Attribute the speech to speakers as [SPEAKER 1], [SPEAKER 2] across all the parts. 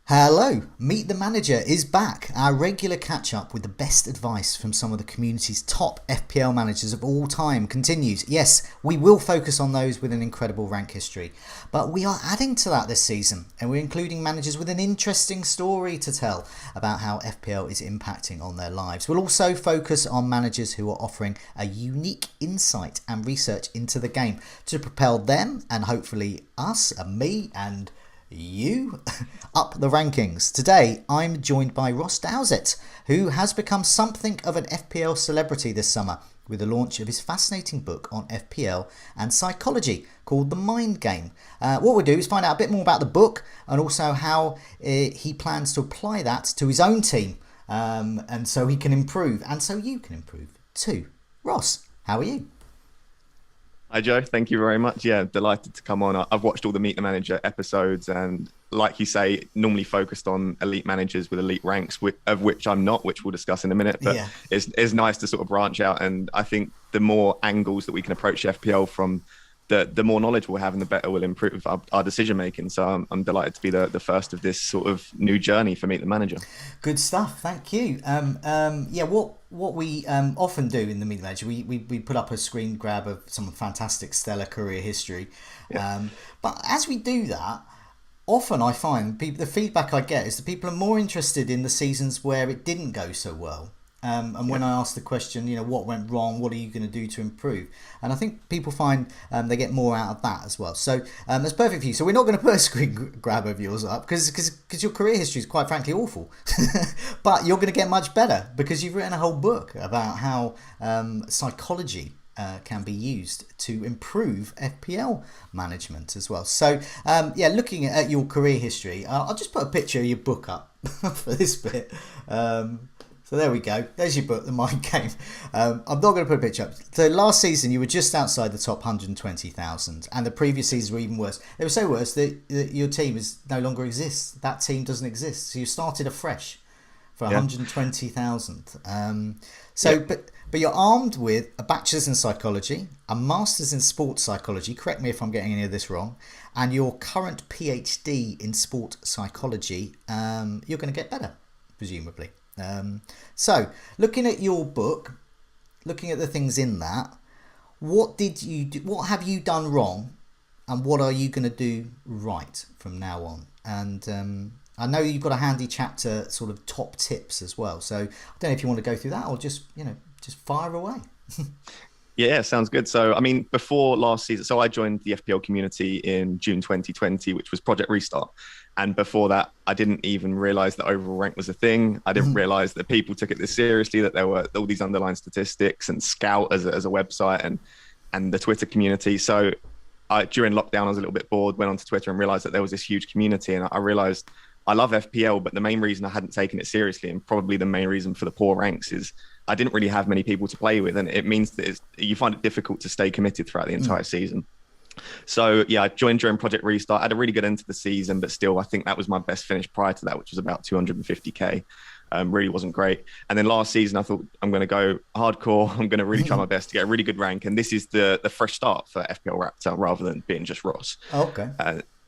[SPEAKER 1] Hello, Meet the Manager is back. Our regular catch up with the best advice from some of the community's top FPL managers of all time continues. Yes, we will focus on those with an incredible rank history, but we are adding to that this season and we're including managers with an interesting story to tell about how FPL is impacting on their lives. We'll also focus on managers who are offering a unique insight and research into the game to propel them and hopefully us and me and you up the rankings. Today I'm joined by Ross Dowsett, who has become something of an FPL celebrity this summer with the launch of his fascinating book on FPL and psychology called The Mind Game. What we'll do is find out a bit more about the book and also how he plans to apply that to his own team, and so he can improve and so you can improve too. Ross, how are you?
[SPEAKER 2] Hi, Joe. Thank you very much. Yeah, delighted to come on. I've watched all the Meet the Manager episodes and, like you say, normally focused on elite managers with elite ranks, of which I'm not, which we'll discuss in a minute. But
[SPEAKER 1] Yeah.
[SPEAKER 2] it's nice to sort of branch out. And I think the more angles that we can approach FPL from, the more knowledge we'll have and the better we'll improve our decision making. So I'm delighted to be the first of this sort of new journey for Meet the Manager.
[SPEAKER 1] Good stuff, thank you. Yeah, what we often do in the Meet the Manager, we put up a screen grab of some fantastic stellar career history.
[SPEAKER 2] Yeah.
[SPEAKER 1] But as we do that, often I find the feedback I get is that people are more interested in the seasons where it didn't go so well. And when I ask the question, what went wrong? What are you going to do to improve? And I think people find they get more out of that as well. So that's perfect for you. So we're not going to put a screen grab of yours up because your career history is quite frankly awful. But you're going to get much better because you've written a whole book about how psychology can be used to improve FPL management as well. So looking at your career history, I'll just put a picture of your book up for this bit. So there we go. There's your book, The Mind Game. I'm not going to put a picture up. So last season you were just outside the top 120,000 and the previous seasons were even worse. They were so worse that your team no longer exists. That team doesn't exist. So you started afresh for 120,000. But you're armed with a bachelor's in psychology, a master's in sports psychology, correct me if I'm getting any of this wrong, and your current PhD in sport psychology. You're going to get better, presumably. So looking at your book, looking at the things in that, what did you do, what have you done wrong and what are you going to do right from now on? And I know you've got a handy chapter sort of top tips as well, so I don't know if you want to go through that or just fire away.
[SPEAKER 2] Yeah, sounds good. So, I mean, before last season, so I joined the FPL community in June 2020, which was Project Restart. And before that, I didn't even realize that overall rank was a thing. I didn't realize that people took it this seriously, that there were all these underlying statistics and Scout as a website and the Twitter community. So during lockdown, I was a little bit bored, went onto Twitter and realized that there was this huge community. And I realized I love FPL, but the main reason I hadn't taken it seriously and probably the main reason for the poor ranks is I didn't really have many people to play with. And it means that you find it difficult to stay committed throughout the entire season. So I joined during Project Restart. I had a really good end to the season, but still, I think that was my best finish prior to that, which was about 250k. Really wasn't great. And then last season, I thought I'm going to go hardcore. I'm going to really try my best to get a really good rank. And this is the fresh start for FPL Raptor rather than being just Ross.
[SPEAKER 1] Okay.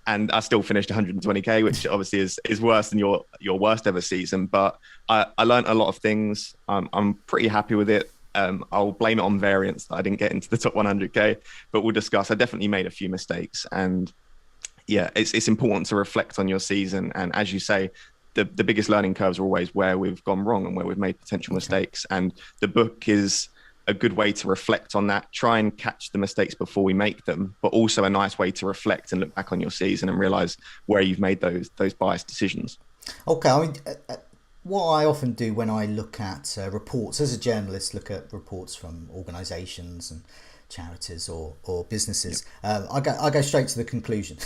[SPEAKER 2] And I still finished 120k, which obviously is worse than your worst ever season. But I learned a lot of things. I'm pretty happy with it. I'll blame it on variance that I didn't get into the top 100k, but we'll discuss. I definitely made a few mistakes, and it's important to reflect on your season. And as you say, the biggest learning curves are always where we've gone wrong and where we've made potential mistakes. And the book is a good way to reflect on that, try and catch the mistakes before we make them, but also a nice way to reflect and look back on your season and realize where you've made those biased decisions.
[SPEAKER 1] Okay, I mean, what I often do when I look at reports, as a journalist, look at reports from organisations and charities or businesses, I go straight to the conclusion,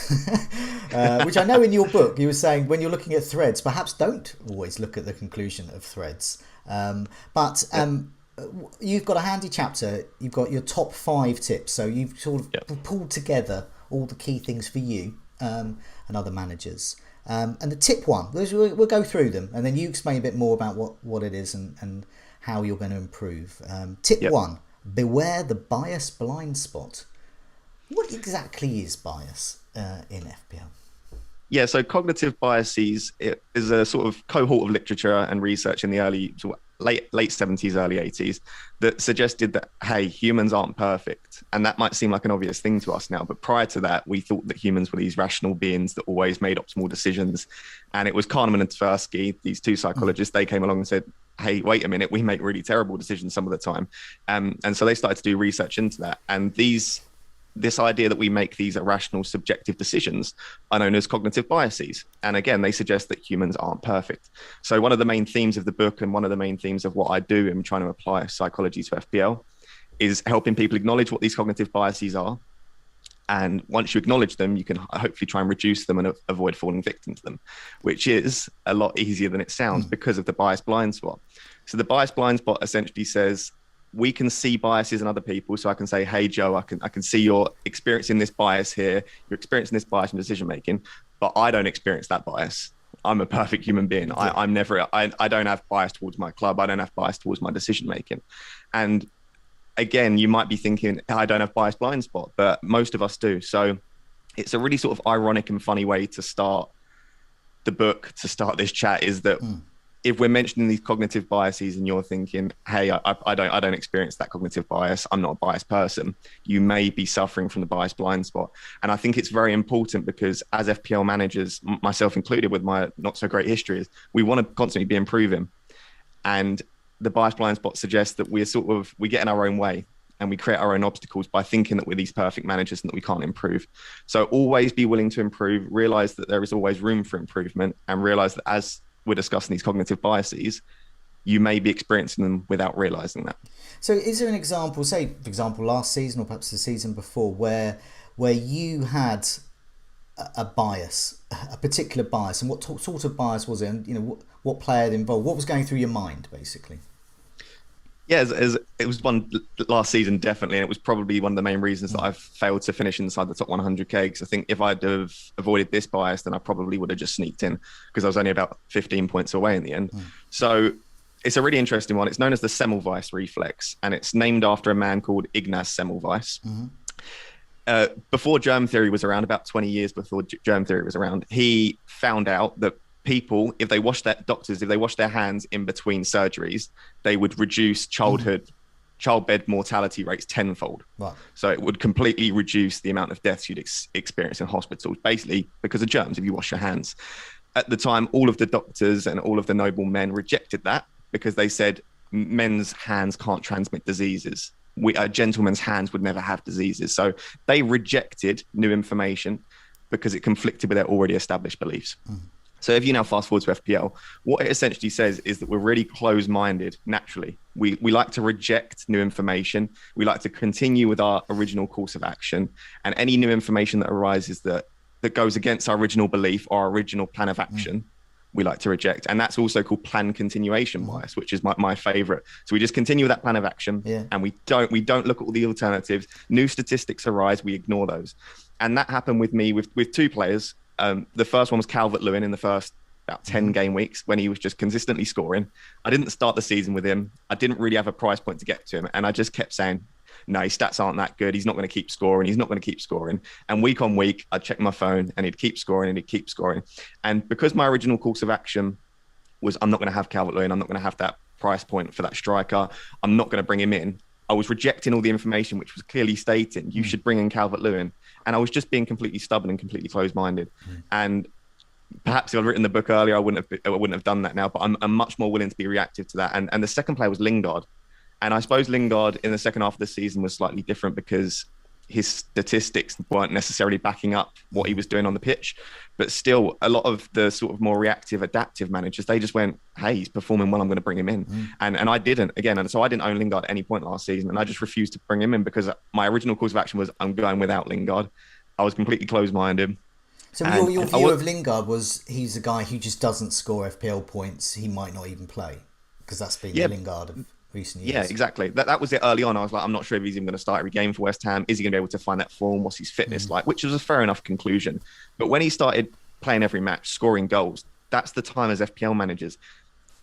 [SPEAKER 1] which I know in your book you were saying when you're looking at threads, perhaps don't always look at the conclusion of threads. You've got a handy chapter, you've got your top 5 tips, so you've sort of pulled together all the key things for you and other managers. And the tip one, we'll go through them and then you explain a bit more about what it is and how you're going to improve. Tip 1, beware the bias blind spot. What exactly is bias in FPL?
[SPEAKER 2] Yeah, so cognitive biases it is a sort of cohort of literature and research in the late 70s, early 80s that suggested that, hey, humans aren't perfect. And that might seem like an obvious thing to us now, but prior to that, we thought that humans were these rational beings that always made optimal decisions. And it was Kahneman and Tversky, these two psychologists, they came along and said, hey, wait a minute, we make really terrible decisions some of the time. And so they started to do research into that. And this idea that we make these irrational subjective decisions are known as cognitive biases. And again, they suggest that humans aren't perfect. So one of the main themes of the book and one of the main themes of what I do in trying to apply psychology to FPL is helping people acknowledge what these cognitive biases are. And once you acknowledge them, you can hopefully try and reduce them and avoid falling victim to them, which is a lot easier than it sounds because of the bias blind spot. So the bias blind spot essentially says, we can see biases in other people. So I can say, hey, Joe, I can see you're experiencing this bias here. You're experiencing this bias in decision making, but I don't experience that bias. I'm a perfect human being. I don't have bias towards my club. I don't have bias towards my decision making. And again, you might be thinking, I don't have bias blind spot, but most of us do. So it's a really sort of ironic and funny way to start the book, to start this chat, is that if we're mentioning these cognitive biases and you're thinking, hey, I don't experience that cognitive bias, I'm not a biased person, you may be suffering from the bias blind spot. And I think it's very important because as FPL managers, myself included with my not so great history, is we want to constantly be improving. And the bias blind spot suggests that we get in our own way and we create our own obstacles by thinking that we're these perfect managers and that we can't improve. So always be willing to improve, realize that there is always room for improvement, and realize that as we're discussing these cognitive biases, you may be experiencing them without realizing that.
[SPEAKER 1] So is there an example, say, for example, last season or perhaps the season before, where you had a bias, a particular bias, and what sort of bias was it, and what player involved, what was going through your mind, basically?
[SPEAKER 2] Yeah, it was one last season, definitely. And it was probably one of the main reasons that I've failed to finish inside the top 100K. Because I think if I'd have avoided this bias, then I probably would have just sneaked in, because I was only about 15 points away in the end. So it's a really interesting one. It's known as the Semmelweis reflex, and it's named after a man called Ignaz Semmelweis. Before germ theory was around, about 20 years before germ theory was around, he found out that people, if they wash their hands in between surgeries, they would reduce childbed mortality rates tenfold. Wow. So it would completely reduce the amount of deaths you'd experience in hospitals, basically because of germs if you wash your hands. At the time, all of the doctors and all of the noble men rejected that because they said men's hands can't transmit diseases. A gentleman's hands would never have diseases. So they rejected new information because it conflicted with their already established beliefs. So if you now fast forward to FPL, what it essentially says is that we're really closed-minded naturally. We like to reject new information. We like to continue with our original course of action. And any new information that arises that goes against our original belief or our original plan of action, we like to reject. And that's also called plan continuation bias, which is my favorite. So we just continue with that plan of action and we don't look at all the alternatives. New statistics arise, we ignore those. And that happened with me with two players. The first one was Calvert-Lewin in the first about 10 game weeks when he was just consistently scoring. I didn't start the season with him. I didn't really have a price point to get to him. And I just kept saying, no, his stats aren't that good. He's not going to keep scoring. He's not going to keep scoring. And week on week, I'd check my phone and he'd keep scoring and he'd keep scoring. And because my original course of action was, I'm not going to have Calvert-Lewin, I'm not going to have that price point for that striker, I'm not going to bring him in, I was rejecting all the information which was clearly stating you should bring in Calvert-Lewin. And I was just being completely stubborn and completely closed-minded. And perhaps if I'd written the book earlier, I wouldn't have done that now. But I'm much more willing to be reactive to that. And the second player was Lingard. And I suppose Lingard in the second half of the season was slightly different because his statistics weren't necessarily backing up what he was doing on the pitch. But still, a lot of the sort of more reactive, adaptive managers, they just went, hey, he's performing well, I'm going to bring him in. And I didn't, again. And so I didn't own Lingard at any point last season. And I just refused to bring him in because my original course of action was I'm going without Lingard. I was completely closed-minded.
[SPEAKER 1] So your view of Lingard was he's a guy who just doesn't score FPL points. He might not even play because that's been the Lingard of recent years.
[SPEAKER 2] Yeah, exactly. That was it early on. I was like, I'm not sure if he's even going to start every game for West Ham. Is he going to be able to find that form? What's his fitness like? Which was a fair enough conclusion. But when he started playing every match, scoring goals, that's the time as FPL managers.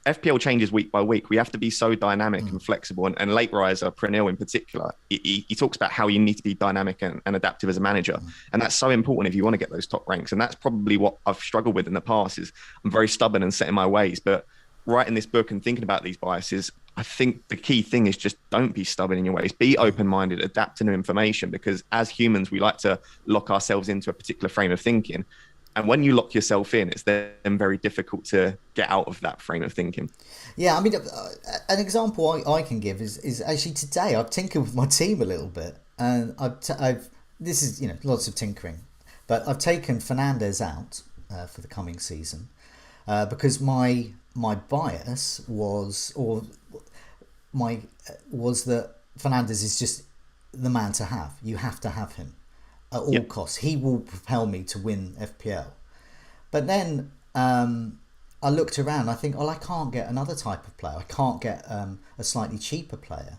[SPEAKER 2] FPL changes week by week. We have to be so dynamic and flexible. And late riser, Prenil in particular, he talks about how you need to be dynamic and adaptive as a manager. And that's so important if you want to get those top ranks. And that's probably what I've struggled with in the past is I'm very stubborn and set in my ways. But writing this book and thinking about these biases, I think the key thing is just don't be stubborn in your ways. Be open-minded, adapt to new information, because as humans, we like to lock ourselves into a particular frame of thinking. And when you lock yourself in, it's then very difficult to get out of that frame of thinking.
[SPEAKER 1] Yeah, I mean, an example I can give is actually today I've tinkered with my team a little bit, and this is lots of tinkering, but I've taken Fernandez out for the coming season because my bias was that Fernandez is just the man to have. You have to have him at all costs. He will propel me to win FPL. But then I looked around and I think, I can't get another type of player. I can't get a slightly cheaper player.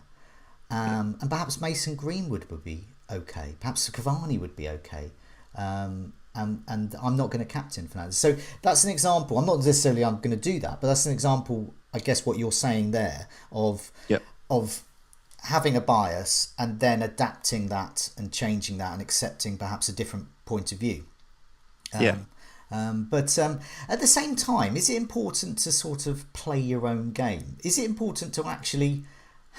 [SPEAKER 1] And perhaps Mason Greenwood would be okay. Perhaps Cavani would be okay. And I'm not going to captain Fernandez. So that's an example. I'm not necessarily I'm going to do that, but that's an example, I guess, what you're saying there of having a bias and then adapting that and changing that and accepting perhaps a different point of view. But at the same time, is it important to sort of play your own game? Is it important to actually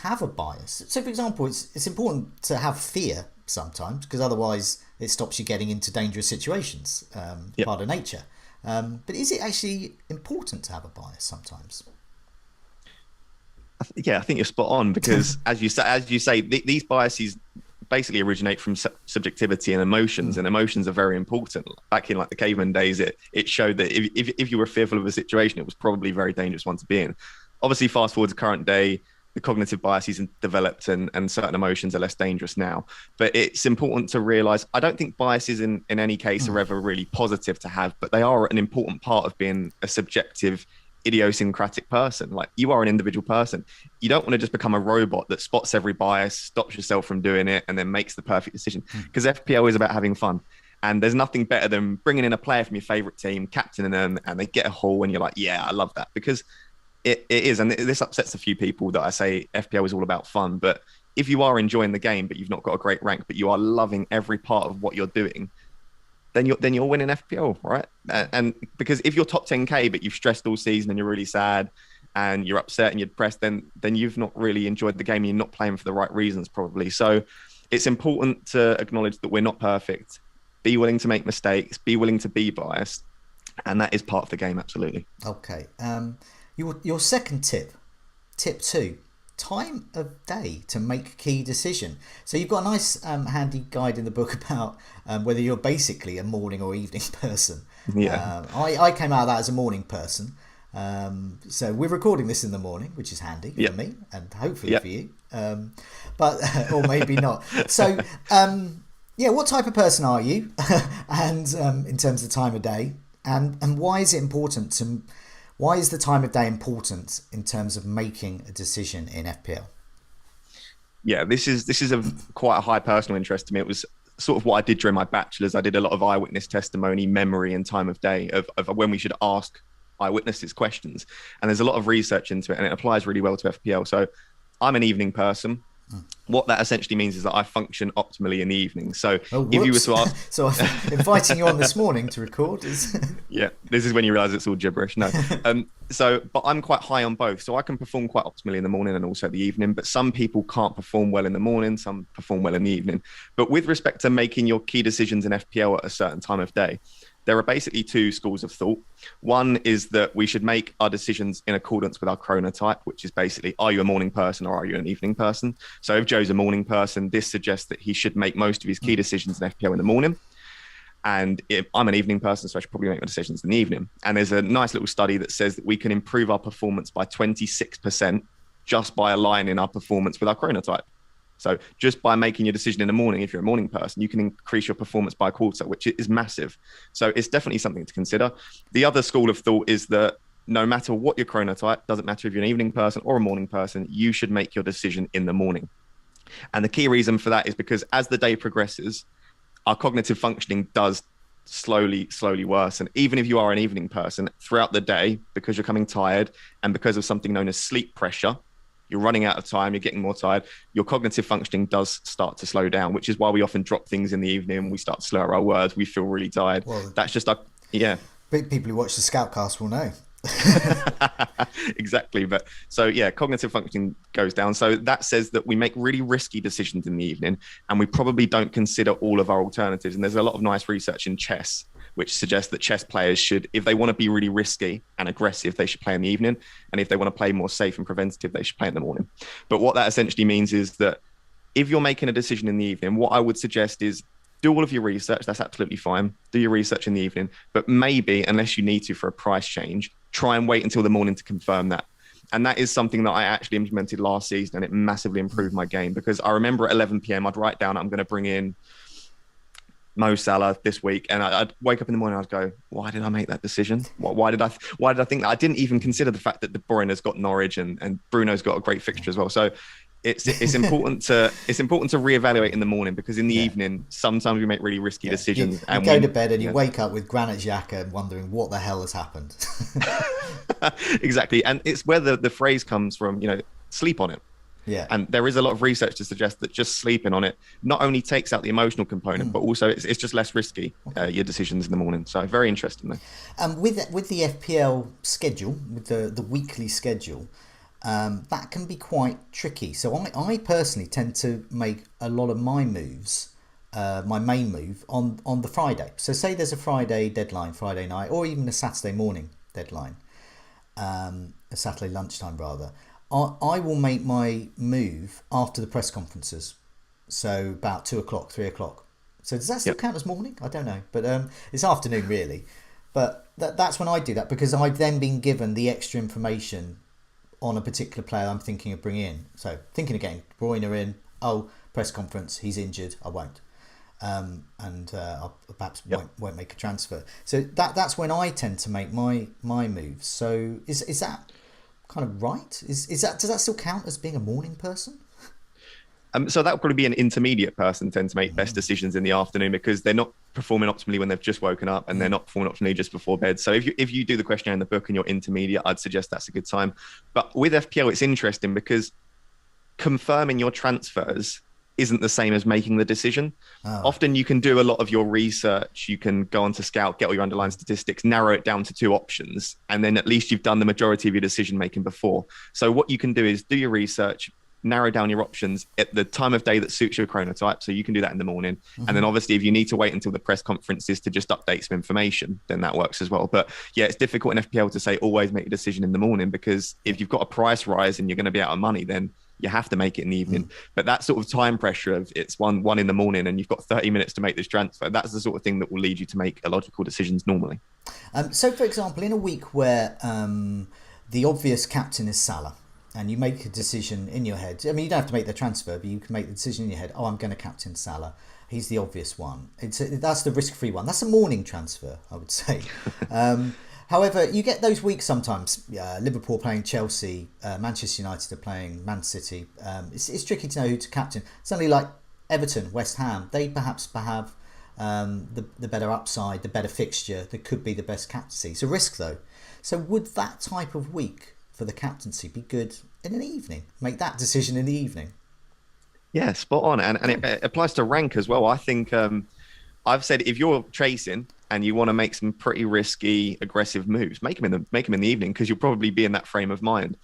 [SPEAKER 1] have a bias? So, for example, it's important to have fear sometimes, because otherwise it stops you getting into dangerous situations, part of nature. But is it actually important to have a bias sometimes?
[SPEAKER 2] I think you're spot on, because as you say, these biases basically originate from subjectivity and emotions, and emotions are very important. Back in like the caveman days, it showed that if you were fearful of a situation, it was probably a very dangerous one to be in. Obviously, fast forward to current day, the cognitive biases have developed and certain emotions are less dangerous now. But it's important to realize, I don't think biases in any case are ever really positive to have, but they are an important part of being a subjective, idiosyncratic person. Like, you are an individual person. You don't want to just become a robot that spots every bias, stops yourself from doing it, and then makes the perfect decision. Because FPL is about having fun. And there's nothing better than bringing in a player from your favorite team, captaining them, and they get a haul, and you're like, yeah, I love that. Because it is, and this upsets a few people that I say FPL is all about fun. But if you are enjoying the game, but you've not got a great rank, but you are loving every part of what you're doing, then you're winning FPL, right? And because if you're top 10k, but you've stressed all season and you're really sad and you're upset and you're depressed, then you've not really enjoyed the game and you're not playing for the right reasons, probably. So it's important to acknowledge that we're not perfect. Be willing to make mistakes. Be willing to be biased, and that is part of the game, absolutely.
[SPEAKER 1] Okay. Your second tip 2. Time of day to make key decision. So you've got a nice handy guide in the book about whether you're basically a morning or evening person. I came out of that as a morning person. So we're recording this in the morning, which is handy for me and hopefully for you, but or maybe not. So what type of person are you? And in terms of time of day, and why is it important to? Why is the time of day important in terms of making a decision in FPL?
[SPEAKER 2] Yeah, this is quite a high personal interest to me. It was sort of what I did during my bachelor's. I did a lot of eyewitness testimony, memory, and time of day of when we should ask eyewitnesses questions. And there's a lot of research into it, and it applies really well to FPL. So I'm an evening person. What that essentially means is that I function optimally in the evening. So if you were to ask...
[SPEAKER 1] So I'm inviting you on this morning to record is...
[SPEAKER 2] Yeah, this is when you realise it's all gibberish. No. But I'm quite high on both. So I can perform quite optimally in the morning and also the evening. But some people can't perform well in the morning. Some perform well in the evening. But with respect to making your key decisions in FPL at a certain time of day, there are basically 2 schools of thought. One is that we should make our decisions in accordance with our chronotype, which is basically, are you a morning person or are you an evening person? So if Joe's a morning person, this suggests that he should make most of his key decisions in FPL in the morning. And if I'm an evening person, so I should probably make my decisions in the evening. And there's a nice little study that says that we can improve our performance by 26% just by aligning our performance with our chronotype. So just by making your decision in the morning, if you're a morning person, you can increase your performance by a quarter, which is massive. So it's definitely something to consider. The other school of thought is that no matter what your chronotype, doesn't matter if you're an evening person or a morning person, you should make your decision in the morning. And the key reason for that is because as the day progresses, our cognitive functioning does slowly worse. And even if you are an evening person, throughout the day, because you're coming tired and because of something known as sleep pressure, you're running out of time, you're getting more tired, your cognitive functioning does start to slow down, which is why we often drop things in the evening. We start to slur our words. We feel really tired.
[SPEAKER 1] Well,
[SPEAKER 2] That's just like, yeah.
[SPEAKER 1] people who watch the Scoutcast will know.
[SPEAKER 2] Exactly. But so yeah, cognitive functioning goes down. So that says that we make really risky decisions in the evening, and we probably don't consider all of our alternatives. And there's a lot of nice research in chess which suggests that chess players should, if they want to be really risky and aggressive, they should play in the evening, and if they want to play more safe and preventative, they should play in the morning. But what that essentially means is that if you're making a decision in the evening, what I would suggest is do all of your research. That's absolutely fine. Do your research in the evening, but maybe, unless you need to for a price change, try and wait until the morning to confirm that. And that is something that I actually implemented last season, and it massively improved my game, because I remember at 11 p.m. I'd write down, I'm going to bring in Mo Salah this week, and I'd wake up in the morning and I'd go, why did I make that decision? Why did I think that? I didn't even consider the fact that De Bruyne's got Norwich and Bruno's got a great fixture as well. So it's important to reevaluate in the morning, because in the evening sometimes we make really risky decisions.
[SPEAKER 1] You go to bed and you wake up with Granit Xhaka wondering what the hell has happened.
[SPEAKER 2] Exactly, and it's where the phrase comes from. Sleep on it.
[SPEAKER 1] Yeah.
[SPEAKER 2] And there is a lot of research to suggest that just sleeping on it not only takes out the emotional component, but also it's just less risky, your decisions in the morning. So very interesting though.
[SPEAKER 1] With the FPL schedule, with the weekly schedule, that can be quite tricky. So I personally tend to make a lot of my moves, my main move on the Friday. So say there's a Friday deadline, Friday night, or even a Saturday morning deadline, a Saturday lunchtime rather. I will make my move after the press conferences, so about 2 o'clock, 3 o'clock. So does that still count as morning? I don't know, but it's afternoon really. But that's when I do that, because I've then been given the extra information on a particular player I'm thinking of bringing in. So thinking of getting De Bruyne in. Oh, press conference, he's injured. I won't, and I perhaps won't make a transfer. So that's when I tend to make my moves. So is that kind of right? Does that still count as being a morning person?
[SPEAKER 2] So that would probably be an intermediate person tend to make best decisions in the afternoon, because they're not performing optimally when they've just woken up, and they're not performing optimally just before bed. So if you do the questionnaire in the book and you're intermediate, I'd suggest that's a good time. But with FPL, it's interesting because confirming your transfers isn't the same as making the decision. Often you can do a lot of your research. You can go onto Scout, get all your underlying statistics, narrow it down to 2 options, and then at least you've done the majority of your decision making before. So what you can do is do your research, narrow down your options at the time of day that suits your chronotype. So you can do that in the morning. And then obviously if you need to wait until the press conferences to just update some information, then that works as well. But yeah, it's difficult in FPL to say always make a decision in the morning, because if you've got a price rise and you're going to be out of money, then you have to make it in the evening. But that sort of time pressure of it's one in the morning and you've got 30 minutes to make this transfer, that's the sort of thing that will lead you to make illogical decisions normally.
[SPEAKER 1] So for example, in a week where the obvious captain is Salah, and you make a decision in your head, I mean, you don't have to make the transfer, but you can make the decision in your head, I'm going to captain Salah. He's the obvious one. That's the risk-free one. That's a morning transfer, I would say. However, you get those weeks sometimes. Liverpool playing Chelsea, Manchester United are playing Man City. It's tricky to know who to captain. Something like Everton, West Ham, they perhaps have the better upside, the better fixture, that could be the best captaincy. It's a risk though. So would that type of week for the captaincy be good in an evening? Make that decision in the evening?
[SPEAKER 2] Yeah, spot on. And it applies to rank as well. I think I've said if you're chasing and you want to make some pretty risky, aggressive moves, make them in the evening, because you'll probably be in that frame of mind.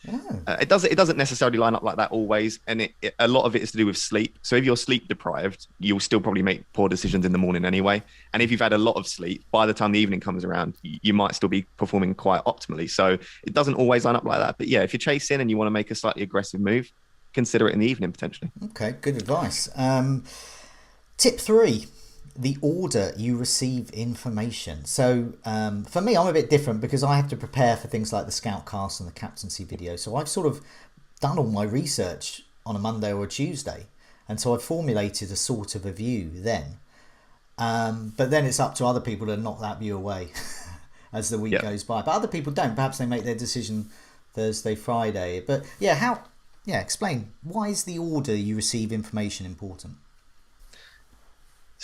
[SPEAKER 2] It doesn't necessarily line up like that always, and a lot of it is to do with sleep. So if you're sleep deprived, you'll still probably make poor decisions in the morning anyway. And if you've had a lot of sleep, by the time the evening comes around, you might still be performing quite optimally. So it doesn't always line up like that. But yeah, if you're chasing and you want to make a slightly aggressive move, consider it in the evening potentially.
[SPEAKER 1] Okay, good advice. Tip 3. The order you receive information. So for me, I'm a bit different, because I have to prepare for things like the Scoutcast and the captaincy video. So I've sort of done all my research on a Monday or a Tuesday, and so I've formulated a sort of a view then. But then it's up to other people to knock that view away as the week goes by. But other people don't. Perhaps they make their decision Thursday, Friday. But explain, why is the order you receive information important?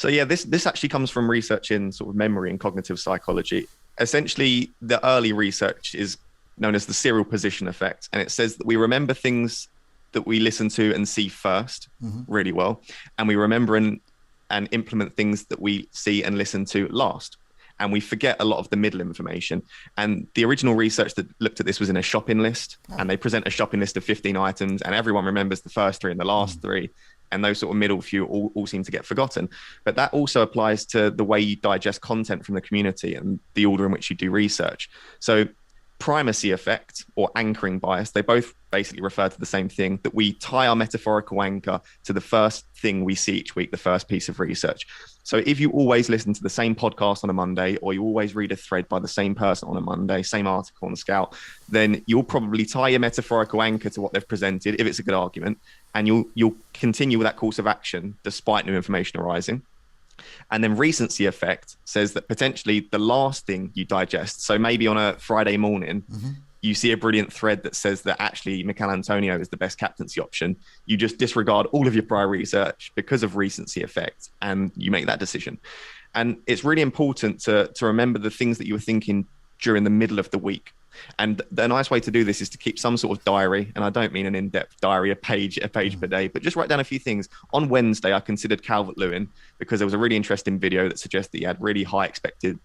[SPEAKER 2] So yeah, this actually comes from research in sort of memory and cognitive psychology. Essentially, the early research is known as the serial position effect, and it says that we remember things that we listen to and see first really well, and we remember and implement things that we see and listen to last. And we forget a lot of the middle information. And the original research that looked at this was in a shopping list, and they present a shopping list of 15 items, and everyone remembers the first three and the last three. And those sort of middle few all seem to get forgotten. But that also applies to the way you digest content from the community and the order in which you do research. So primacy effect or anchoring bias, they both basically refer to the same thing, that we tie our metaphorical anchor to the first thing we see each week, the first piece of research. So if you always listen to the same podcast on a Monday, or you always read a thread by the same person on a Monday, same article on Scout, then you'll probably tie your metaphorical anchor to what they've presented, if it's a good argument, and you'll continue with that course of action despite new information arising. And then recency effect says that potentially the last thing you digest, so maybe on a Friday morning, you see a brilliant thread that says that actually Mikel Antonio is the best captaincy option. You just disregard all of your prior research because of recency effect, and you make that decision. And it's really important to remember the things that you were thinking during the middle of the week. And the nice way to do this is to keep some sort of diary. And I don't mean an in-depth diary, a page per day, but just write down a few things. On Wednesday, I considered Calvert-Lewin because there was a really interesting video that suggests that he had really high expected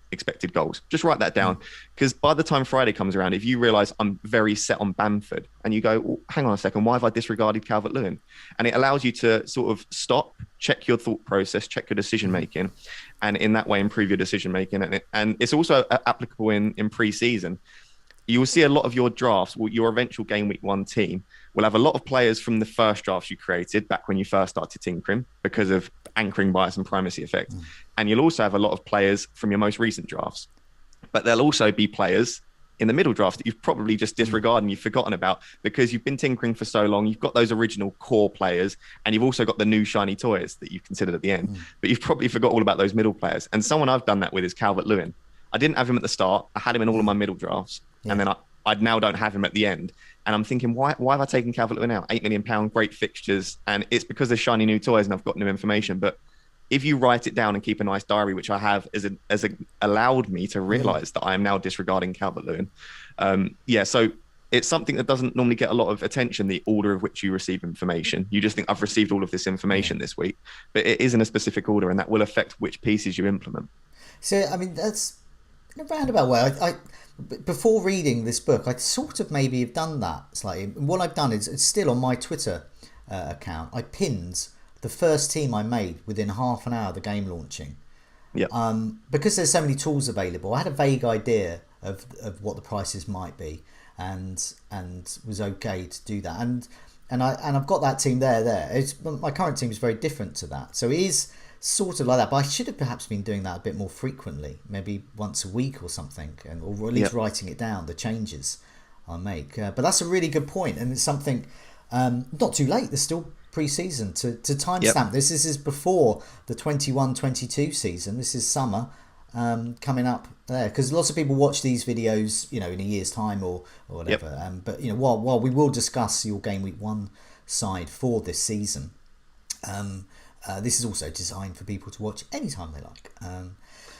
[SPEAKER 2] goals. Just write that down, because by the time Friday comes around, if you realize I'm very set on Bamford and you go, oh, hang on a second, why have I disregarded Calvert-Lewin? And it allows you to sort of stop, check your thought process, check your decision making, and in that way improve your decision making. And it's also applicable in pre-season. You will see a lot of your drafts, your eventual Game1 team will have a lot of players from the first drafts you created back when you first started tinkering because of anchoring bias and primacy effect. And you'll also have a lot of players from your most recent drafts. But there'll also be players in the middle draft that you've probably just disregarded and you've forgotten about because you've been tinkering for so long. You've got those original core players, and you've also got the new shiny toys that you've considered at the end. But you've probably forgot all about those middle players. And someone I've done that with is Calvert-Lewin. I didn't have him at the start. I had him in all of my middle drafts. And then I now don't have him at the end. And I'm thinking, why have I taken Calvert-Lewin out? £8 million, great fixtures. And it's because there's shiny new toys and I've got new information. But if you write it down and keep a nice diary, which I have, as allowed me to realize that I am now disregarding Calvert-Lewin. So it's something that doesn't normally get a lot of attention, the order of which you receive information. You just think, I've received all of this information this week. But it is in a specific order, and that will affect which pieces you implement.
[SPEAKER 1] So, I mean, that's in a roundabout way. I before reading this book, I sort of maybe have done that slightly. What I've done is, it's still on my Twitter account, I pinned the first team I made within half an hour of the game launching. Because there's so many tools available, I had a vague idea of what the prices might be, and was okay to do that. And I've got that team there. My current team is very different to that, so it is sort of like that, but I should have perhaps been doing that a bit more frequently, maybe once a week or something, or at least writing it down, the changes I make. But that's a really good point, and it's something not too late. There's still pre-season to timestamp this. This is before the 21-22 season. This is summer coming up there, because lots of people watch these videos, in a year's time or whatever. But while we will discuss your Gameweek 1 side for this season, this is also designed for people to watch anytime they like.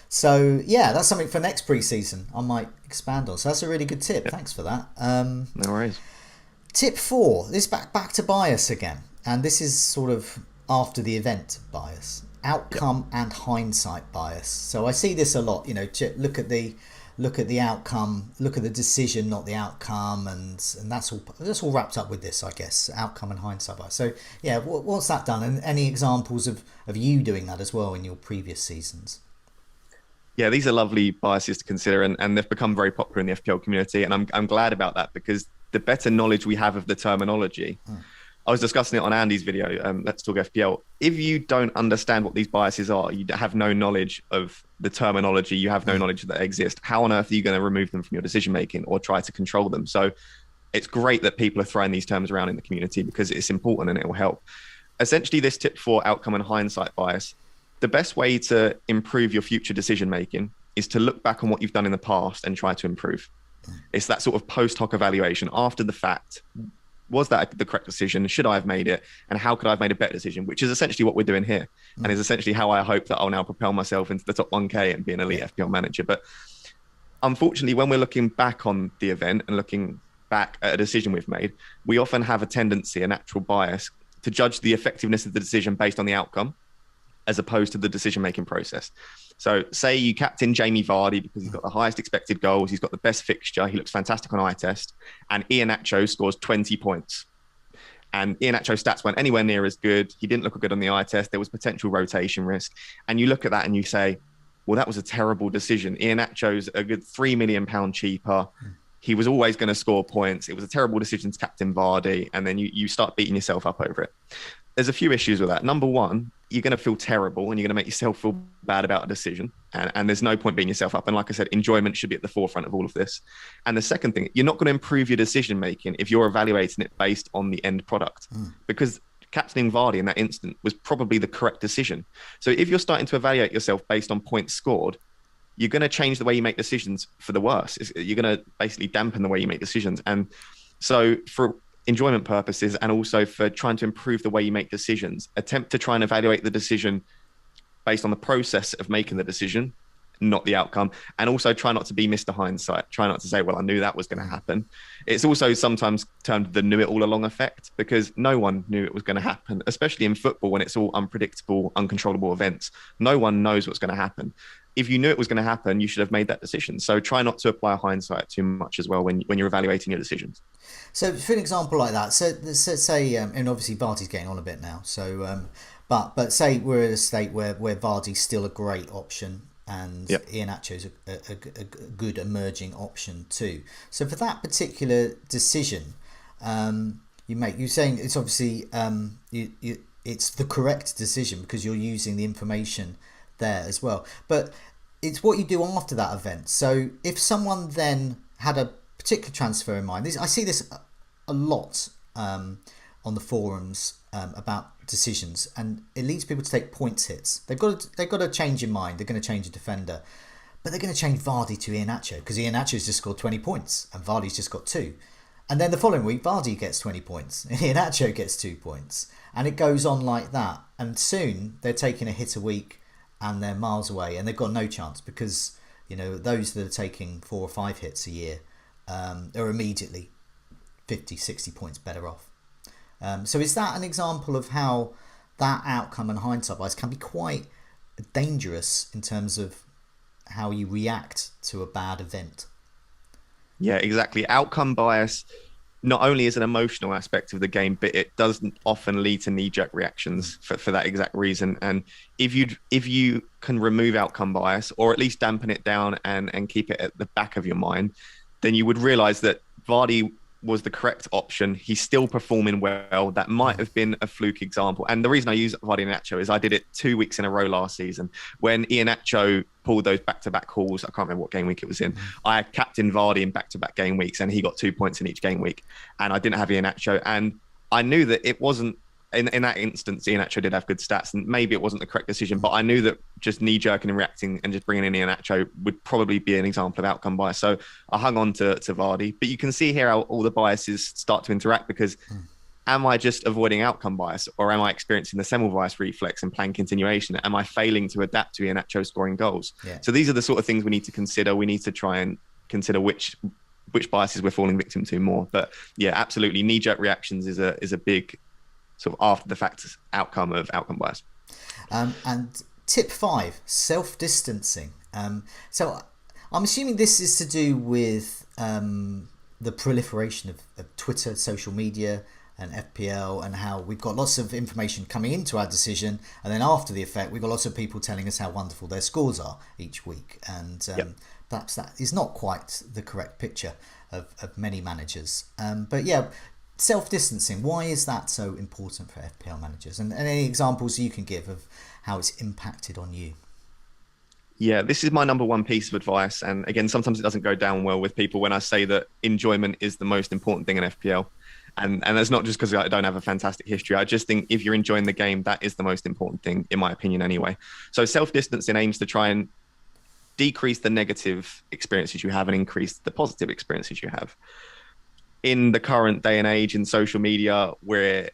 [SPEAKER 1] So that's something for next pre-season I might expand on. So that's a really good tip. Thanks for that.
[SPEAKER 2] No worries.
[SPEAKER 1] Tip 4, this back to bias again. And this is sort of after the event bias. Outcome and hindsight bias. So I see this a lot, look at the outcome, look at the decision, not the outcome, and that's all wrapped up with this, I guess, outcome and hindsight bias. So what's that done, and any examples of you doing that as well in your previous seasons?
[SPEAKER 2] Yeah, these are lovely biases to consider, and they've become very popular in the FPL community, and I'm glad about that, because the better knowledge we have of the terminology. I was discussing it on Andy's video, Let's Talk FPL. If you don't understand what these biases are, you have no knowledge of the terminology, you have no knowledge that they exist, how on earth are you going to remove them from your decision making or try to control them? So it's great that people are throwing these terms around in the community, because it's important and it will help. Essentially, this tip for outcome and hindsight bias, the best way to improve your future decision making is to look back on what you've done in the past and try to improve. It's that sort of post hoc evaluation after the fact. was that the correct decision? Should I have made it? And how could I have made a better decision? Which is essentially what we're doing here, and is essentially how I hope that I'll now propel myself into the top 1K and be an elite FPL manager. But unfortunately, when we're looking back on the event and looking back at a decision we've made, we often have a tendency, a natural bias, to judge the effectiveness of the decision based on the outcome, as opposed to the decision-making process. So say you captain Jamie Vardy because he's got the highest expected goals, he's got the best fixture, he looks fantastic on eye test, and Iheanacho scores 20 points. And Iheanacho's stats weren't anywhere near as good. He didn't look good on the eye test. There was potential rotation risk. And you look at that and you say, well, that was a terrible decision. Iheanacho's a good £3 million cheaper. He was always going to score points. It was a terrible decision to captain Vardy. And then you start beating yourself up over it. There's a few issues with that. Number one, you're going to feel terrible and you're going to make yourself feel bad about a decision. And there's no point beating yourself up. And like I said, enjoyment should be at the forefront of all of this. And the second thing, you're not going to improve your decision making if you're evaluating it based on the end product. Because captaining Vardy in that instant was probably the correct decision. So if you're starting to evaluate yourself based on points scored, you're going to change the way you make decisions for the worse. You're going to basically dampen the way you make decisions. And so for enjoyment purposes and also for trying to improve the way you make decisions, attempt to try and evaluate the decision based on the process of making the decision, not the outcome. And also try not to be Mr. Hindsight. Try not to say, well, I knew that was going to happen. It's also sometimes termed the knew it all along effect, because no one knew it was going to happen, especially in football when it's all unpredictable, uncontrollable events. No one knows what's going to happen. If you knew it was going to happen, you should have made that decision. So try not to apply hindsight too much as well when you're evaluating your decisions.
[SPEAKER 1] So for an example like that, so say, and obviously Vardy's getting on a bit now. So, but say we're at a state where Vardy's still a great option and Iheanacho's a good emerging option too. So for that particular decision, you're saying it's obviously it's the correct decision because you're using the information there as well. But it's what you do after that event. So if someone then had a particular transfer in mind, I see this a lot on the forums about decisions, and it leads people to take points hits. They've got to change your mind. They're going to change a defender, but they're going to change Vardy to Iheanacho because Iheanacho's just scored 20 points and Vardy's just got 2. And then the following week, Vardy gets 20 points and Iheanacho gets 2 points, and it goes on like that. And soon they're taking a hit a week and they're miles away, and they've got no chance because those that are taking 4 or 5 hits a year are immediately 50, 60 points better off. So is that an example of how that outcome and hindsight bias can be quite dangerous in terms of how you react to a bad event?
[SPEAKER 2] Yeah, exactly. Outcome bias not only is an emotional aspect of the game, but it does often lead to knee-jerk reactions for that exact reason. And if you can remove outcome bias, or at least dampen it down and keep it at the back of your mind, then you would realize that Vardy was the correct option. He's still performing well. That might have been a fluke example. And the reason I use Vardy and Iheanacho is I did it 2 weeks in a row last season. When Iheanacho pulled those back-to-back hauls, I can't remember what game week it was in, I captained Vardy in back-to-back game weeks and he got 2 points in each game week. And I didn't have Iheanacho. And I knew that it wasn't, in that instance, Iheanacho did have good stats and maybe it wasn't the correct decision, but I knew that just knee-jerking and reacting and just bringing in Iheanacho would probably be an example of outcome bias. So I hung on to Vardy. But you can see here how all the biases start to interact, because am I just avoiding outcome bias, or am I experiencing the Semmelweis reflex and playing continuation? Am I failing to adapt to Iheanacho scoring goals? Yeah. So these are the sort of things we need to consider. We need to try and consider which biases we're falling victim to more. But yeah, absolutely, knee-jerk reactions is a big sort of after the fact outcome of outcome bias.
[SPEAKER 1] And tip 5, self-distancing. So I'm assuming this is to do with the proliferation of Twitter, social media and FPL, and how we've got lots of information coming into our decision, and then after the effect we've got lots of people telling us how wonderful their scores are each week, and perhaps that is not quite the correct picture of many managers. But yeah, self-distancing, why is that so important for FPL managers? And any examples you can give of how it's impacted on you?
[SPEAKER 2] Yeah, this is my number one piece of advice. And again, sometimes it doesn't go down well with people when I say that enjoyment is the most important thing in FPL. And that's not just because I don't have a fantastic history. I just think if you're enjoying the game, that is the most important thing, in my opinion anyway. So self-distancing aims to try and decrease the negative experiences you have and increase the positive experiences you have. in the current day and age in social media, where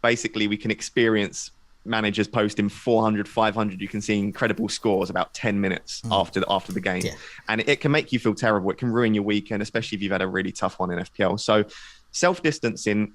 [SPEAKER 2] basically we can experience managers posting 400, 500, you can see incredible scores about 10 minutes after the game.
[SPEAKER 1] Yeah.
[SPEAKER 2] And it can make you feel terrible. It can ruin your weekend, especially if you've had a really tough one in FPL. So self-distancing,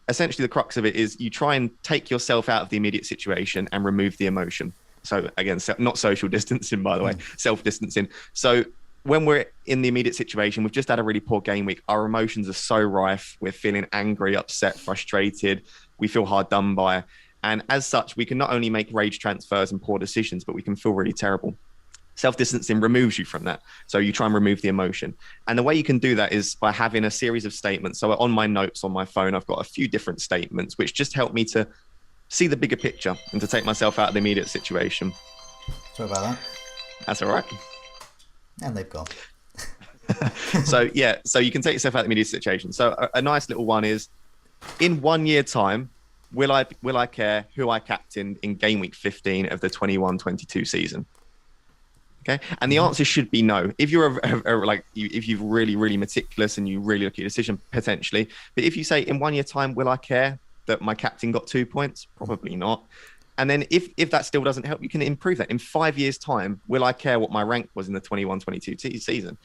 [SPEAKER 2] essentially the crux of it is you try and take yourself out of the immediate situation and remove the emotion. So again, not social distancing, by the way, self-distancing. So when we're in the immediate situation, we've just had a really poor game week. Our emotions are so rife. We're feeling angry, upset, frustrated. We feel hard done by. And as such, we can not only make rage transfers and poor decisions, but we can feel really terrible. Self-distancing removes you from that. So you try and remove the emotion. And the way you can do that is by having a series of statements. So on my notes on my phone, I've got a few different statements, which just help me to see the bigger picture and to take myself out of the immediate situation.
[SPEAKER 1] Sorry about that.
[SPEAKER 2] That's all right.
[SPEAKER 1] And they've gone.
[SPEAKER 2] So you can take yourself out of the immediate situation. So a nice little one is, in 1 year time, will I care who I captained in game week 15 of the 21-22 season? Okay, and the answer should be no. If you're if you're really, really meticulous and you really look at your decision, potentially. But if you say in 1 year time, will I care that my captain got 2 points? Probably not. And then if that still doesn't help, you can improve that. In 5 years' time, will I care what my rank was in the 21-22 season?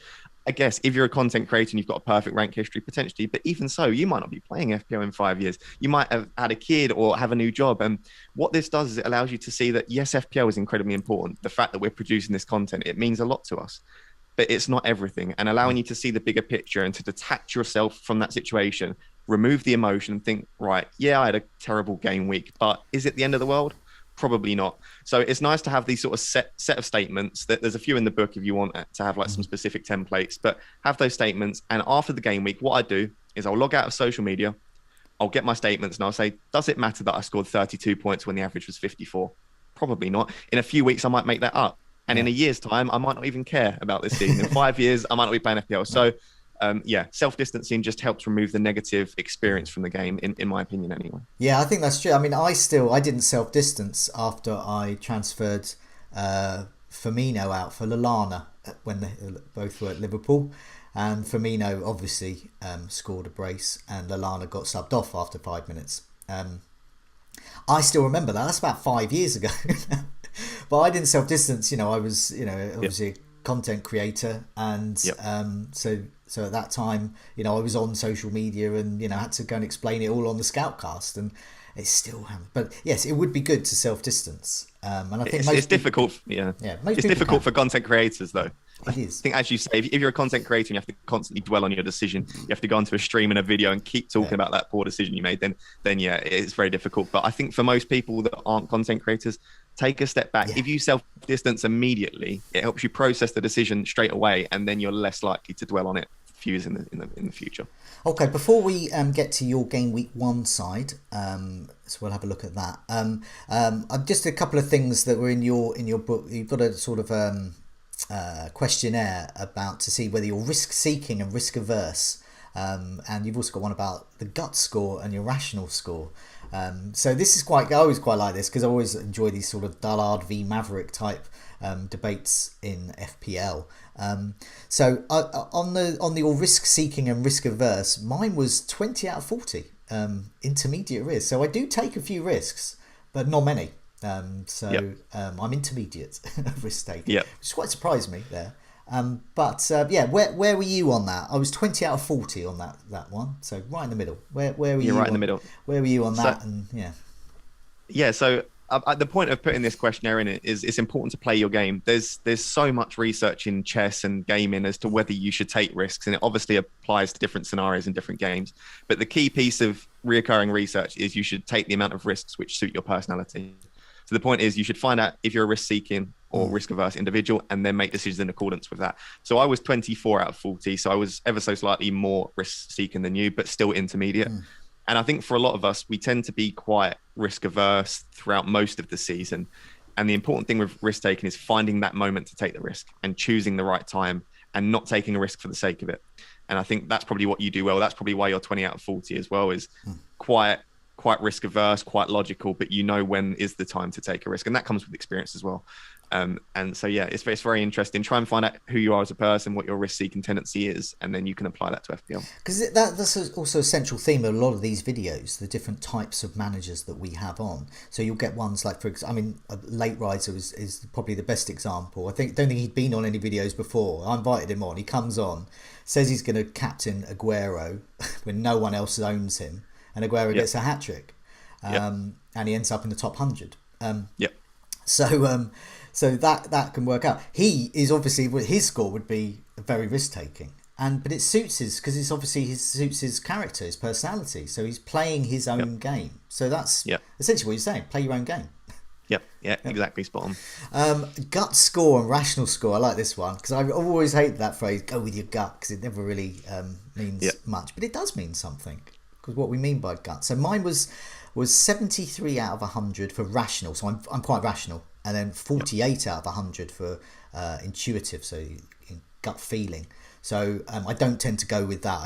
[SPEAKER 2] I guess if you're a content creator and you've got a perfect rank history, potentially, but even so, you might not be playing FPL in 5 years. You might have had a kid or have a new job. And what this does is it allows you to see that, yes, FPL is incredibly important. The fact that we're producing this content, it means a lot to us, but it's not everything. And allowing you to see the bigger picture and to detach yourself from that situation, remove the emotion and think, right, yeah, I had a terrible game week, but is it the end of the world? Probably not. So it's nice to have these sort of set of statements. That there's a few in the book if you want to have like some specific templates, but have those statements. And after the game week, what I do is I'll log out of social media, I'll get my statements and I'll say, does it matter that I scored 32 points when the average was 54? Probably not. In a few weeks, I might make that up. And in a year's time, I might not even care about this season. In 5 years, I might not be playing FPL. So self-distancing just helps remove the negative experience from the game, in my opinion anyway.
[SPEAKER 1] Yeah, I think that's true. I mean, I didn't self-distance after I transferred Firmino out for Lallana when they both were at Liverpool. And Firmino obviously scored a brace and Lallana got subbed off after 5 minutes. I still remember that. That's about 5 years ago. But I didn't self-distance. I was, obviously a content creator. And so at that time, I was on social media and, had to go and explain it all on the Scoutcast. And it's still, but yes, it would be good to self-distance. And I think
[SPEAKER 2] it's difficult. It's difficult for content creators, though.
[SPEAKER 1] It is.
[SPEAKER 2] I think, as you say, if you're a content creator and you have to constantly dwell on your decision, you have to go onto a stream and a video and keep talking about that poor decision you made, then it's very difficult. But I think for most people that aren't content creators, take a step back. If you self-distance immediately, it helps you process the decision straight away, and then you're less likely to dwell on it a few years in the future.
[SPEAKER 1] Okay, before we get to your game week 1 side, so we'll have a look at that. Just a couple of things that were in your book. You've got a sort of questionnaire about to see whether you're risk seeking and risk averse, and you've also got one about the gut score and your rational score. So this is I always quite like this because I always enjoy these sort of Dullard v Maverick type debates in FPL. So on the risk seeking and risk averse, mine was 20 out of 40, intermediate risk. So I do take a few risks, but not many. I'm intermediate risk taking, which quite surprised me there. Where were you on that? I was 20 out of 40 on that one, so right in the middle. Where were you?
[SPEAKER 2] You're right in the middle.
[SPEAKER 1] Where were you on that?
[SPEAKER 2] So the point of putting this questionnaire in it is it's important to play your game. There's so much research in chess and gaming as to whether you should take risks, and it obviously applies to different scenarios in different games. But the key piece of reoccurring research is you should take the amount of risks which suit your personality. So the point is you should find out if you're a risk-seeking or risk-averse individual and then make decisions in accordance with that. So I was 24 out of 40, so I was ever so slightly more risk-seeking than you, but still intermediate. And I think for a lot of us, we tend to be quite risk-averse throughout most of the season. And the important thing with risk-taking is finding that moment to take the risk and choosing the right time and not taking a risk for the sake of it. And I think that's probably what you do well. That's probably why you're 20 out of 40 as well, is quite risk averse, quite logical, but you know when is the time to take a risk. And that comes with experience as well. And so, yeah, it's very interesting. Try and find out who you are as a person, what your risk-seeking tendency is, and then you can apply that to FPL.
[SPEAKER 1] Because that's also a central theme of a lot of these videos, the different types of managers that we have on. So you'll get ones like, Late Riser is probably the best example. Don't think he'd been on any videos before. I invited him on. He comes on, says he's going to captain Aguero when no one else owns him, and Aguero gets a hat-trick. And he ends up in the top 100. So that can work out. He is obviously, his score would be very risk taking, but it suits suits his character, his personality. So he's playing his own game. So that's essentially what you're saying. Play your own game.
[SPEAKER 2] Exactly, spot on.
[SPEAKER 1] Gut score and rational score. I like this one because I've always hated that phrase. Go with your gut, because it never really means much, but it does mean something. Because what we mean by gut. So mine was 73 out of 100 for rational. So I'm quite rational. And then 48 out of 100 for intuitive, so gut feeling. So I don't tend to go with that.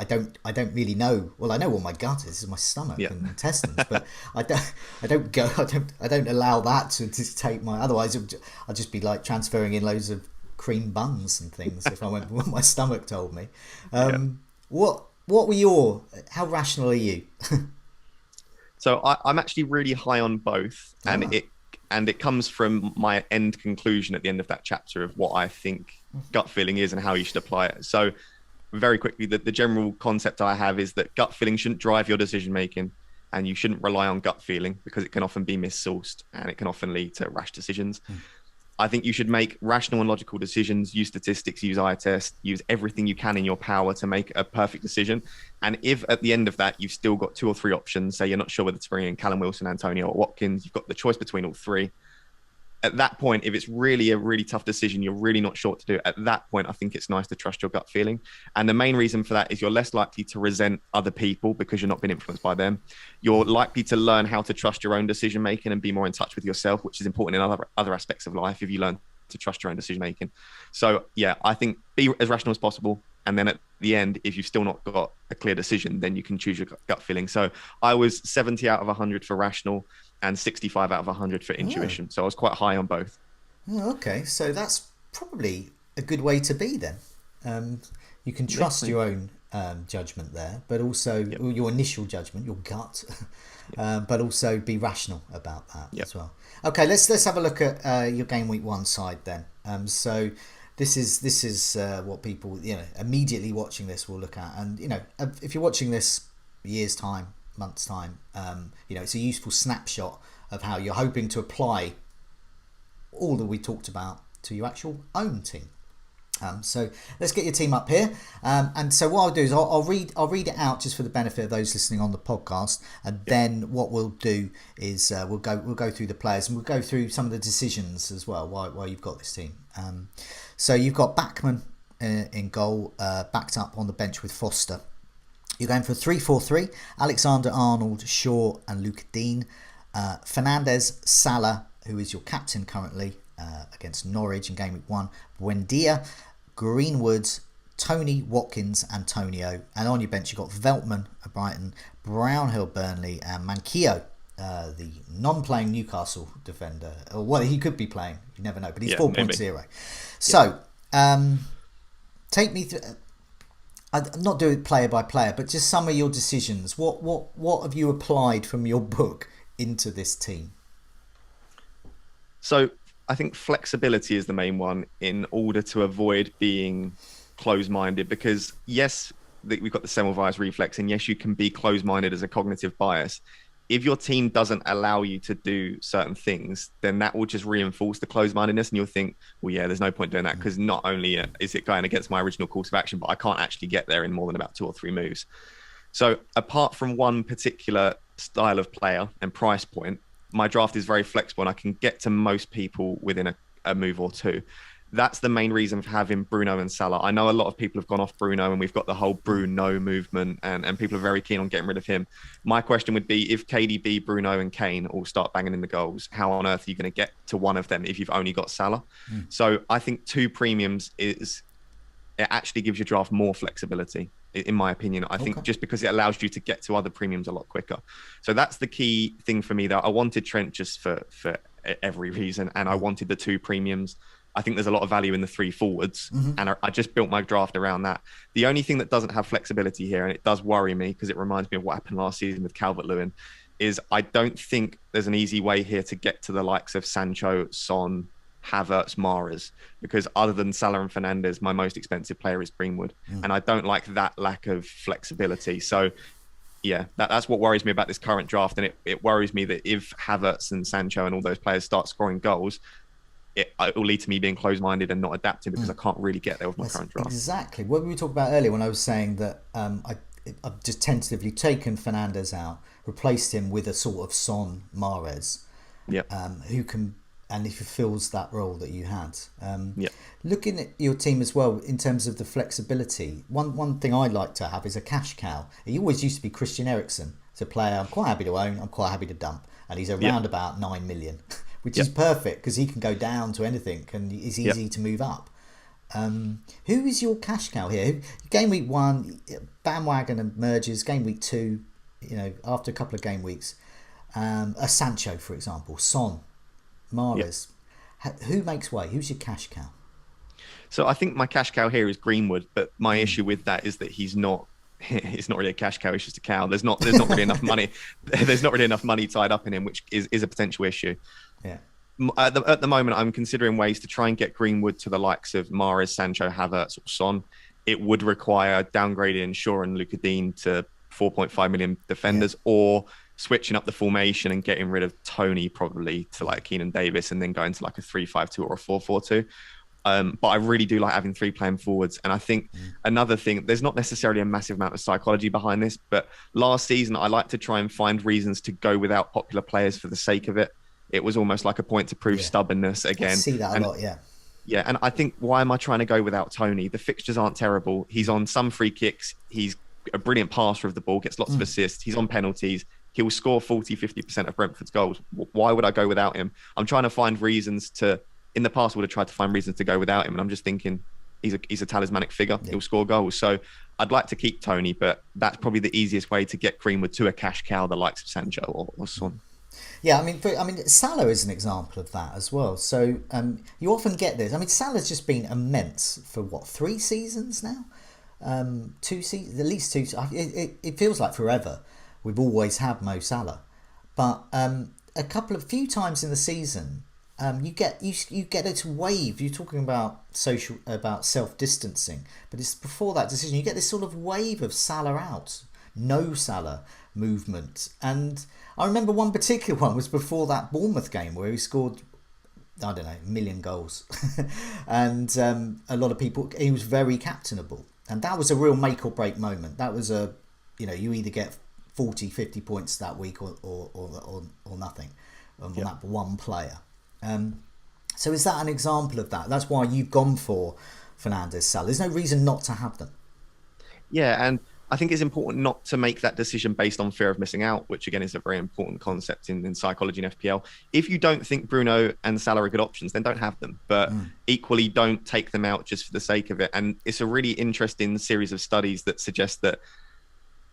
[SPEAKER 1] I don't really know. Well, I know what my gut is my stomach and intestines, but I don't allow that to dictate my. Otherwise, I'll just be like transferring in loads of cream buns and things if I went with what my stomach told me. What were how rational are you?
[SPEAKER 2] So I'm actually really high on both, and it comes from my end conclusion at the end of that chapter of what I think gut feeling is and how you should apply it. So very quickly, the general concept I have is that gut feeling shouldn't drive your decision making, and you shouldn't rely on gut feeling because it can often be missourced and it can often lead to rash decisions. I think you should make rational and logical decisions, use statistics, use eye test, use everything you can in your power to make a perfect decision. And if at the end of that, you've still got 2 or 3 options, say you're not sure whether to bring in Callum Wilson, Antonio or Watkins, you've got the choice between all 3. At that point, if it's really a really tough decision, you're really not sure what to do. At that point, I think it's nice to trust your gut feeling. And the main reason for that is you're less likely to resent other people because you're not being influenced by them. You're likely to learn how to trust your own decision making and be more in touch with yourself, which is important in other aspects of life if you learn to trust your own decision making. So I think be as rational as possible. And then at the end, if you've still not got a clear decision, then you can choose your gut feeling. So I was 70 out of 100 for rational and 65 out of 100 for intuition. So I was quite high on both.
[SPEAKER 1] Okay, so that's probably a good way to be then. You can trust your own judgment there, but also your initial judgment, your gut, but also be rational about that as well. Okay, let's have a look at your Gameweek 1 side then. So this is what people immediately watching this will look at, and if you're watching this year's time, month's time, it's a useful snapshot of how you're hoping to apply all that we talked about to your actual own team. So let's get your team up here, and so what I'll do is I'll read it out just for the benefit of those listening on the podcast, and then what we'll do is we'll go through the players, and we'll go through some of the decisions as well why you've got this team. So you've got Backman in goal, backed up on the bench with Foster. You're going for a 3-4-3. Alexander-Arnold, Shaw and Luke Dean. Fernandez, Salah, who is your captain currently against Norwich in Gameweek 1. Buendia, Greenwood, Tony, Watkins, Antonio. And on your bench you've got Veltman at Brighton, Brownhill, Burnley and Manquillo, the non-playing Newcastle defender. Or well, he could be playing. You never know. But he's 4.0. So, take me through... I'm not doing it player by player, but just some of your decisions. What have you applied from your book into this team?
[SPEAKER 2] So I think flexibility is the main one in order to avoid being closed-minded, because yes, we've got the Semmelweis reflex, and yes, you can be closed-minded as a cognitive bias. If your team doesn't allow you to do certain things, then that will just reinforce the closed-mindedness, and you'll think, well, yeah, there's no point doing that, because not only is it going against my original course of action, but I can't actually get there in more than about 2 or 3 moves. So apart from one particular style of player and price point, my draft is very flexible, and I can get to most people within a move or 2. That's the main reason for having Bruno and Salah. I know a lot of people have gone off Bruno, and we've got the whole Bruno movement, and people are very keen on getting rid of him. My question would be, if KDB, Bruno and Kane all start banging in the goals, how on earth are you going to get to one of them if you've only got Salah? So I think 2 premiums it actually gives your draft more flexibility, in my opinion. I think just because it allows you to get to other premiums a lot quicker. So that's the key thing for me, that I wanted Trent just for every reason, and I wanted the 2 premiums. I think there's a lot of value in the 3 forwards, and I just built my draft around that. The only thing that doesn't have flexibility here, and it does worry me because it reminds me of what happened last season with Calvert-Lewin, is I don't think there's an easy way here to get to the likes of Sancho, Son, Havertz, Mahrez, because other than Salah and Fernandes, my most expensive player is Greenwood, and I don't like that lack of flexibility. So yeah, that's what worries me about this current draft, and it worries me that if Havertz and Sancho and all those players start scoring goals, it will lead to me being closed-minded and not adapting because I can't really get there with my current draft.
[SPEAKER 1] Exactly. What we talked about earlier when I was saying that I've just tentatively taken Fernandes out, replaced him with a sort of Son Mahrez, who can, and if he fills that role that you had. Looking at your team as well in terms of the flexibility, one thing I like to have is a cash cow. He always used to be Christian Eriksen. It's a player I'm quite happy to own, I'm quite happy to dump, and he's around about 9 million. Which is perfect because he can go down to anything and it's easy to move up. Who is your cash cow here? Game week 1, bandwagon emerges. Game week 2, after a couple of game weeks, a Sancho, for example, Son, Mahrez. Who makes way? Who's your cash cow?
[SPEAKER 2] So I think my cash cow here is Greenwood, but my issue with that is that he's not. It's not really a cash cow; it's just a cow. There's not really enough money. There's not really enough money tied up in him, which is a potential issue.
[SPEAKER 1] Yeah.
[SPEAKER 2] At the moment, I'm considering ways to try and get Greenwood to the likes of Mahrez, Sancho, Havertz, or Son. It would require downgrading Shaw and Luka Dean to 4.5 million defenders, or switching up the formation and getting rid of Tony probably to like Keenan Davis, and then going to like a 3-5-2 or a 4-4-2. But I really do like having 3 playing forwards. And I think another thing, there's not necessarily a massive amount of psychology behind this, but last season, I like to try and find reasons to go without popular players for the sake of it. It was almost like a point to prove stubbornness again. I
[SPEAKER 1] see that a lot, yeah.
[SPEAKER 2] Yeah, and I think, why am I trying to go without Tony? The fixtures aren't terrible. He's on some free kicks. He's a brilliant passer of the ball, gets lots of assists. He's on penalties. He'll score 40-50% of Brentford's goals. Why would I go without him? I'm trying to find reasons to... In the past, I would have tried to find reasons to go without him, and I'm just thinking he's a talismanic figure. He'll score goals. So I'd like to keep Tony, but that's probably the easiest way to get Greenwood to a cash cow, the likes of Sancho or Son.
[SPEAKER 1] Yeah, I mean, Salah is an example of that as well. So you often get this. I mean, Salah's just been immense for 3 seasons now, 2 seasons, at least 2. It feels like forever. We've always had Mo Salah, but a few times in the season. You get this wave. You're talking about self-distancing, but it's before that decision. You get this sort of wave of Salah out, no Salah movement. And I remember one particular one was before that Bournemouth game where he scored, I don't know, 1 million goals, and a lot of people. He was very captainable, and that was a real make or break moment. That was you either get 40-50 points that week or nothing on that one player. So is that an example of that? That's why you've gone for Fernandes, Salah. There's no reason not to have them.
[SPEAKER 2] Yeah, and I think it's important not to make that decision based on fear of missing out, which again is a very important concept in psychology and FPL. If you don't think Bruno and Salah are good options, then don't have them. But equally, don't take them out just for the sake of it. And it's a really interesting series of studies that suggest that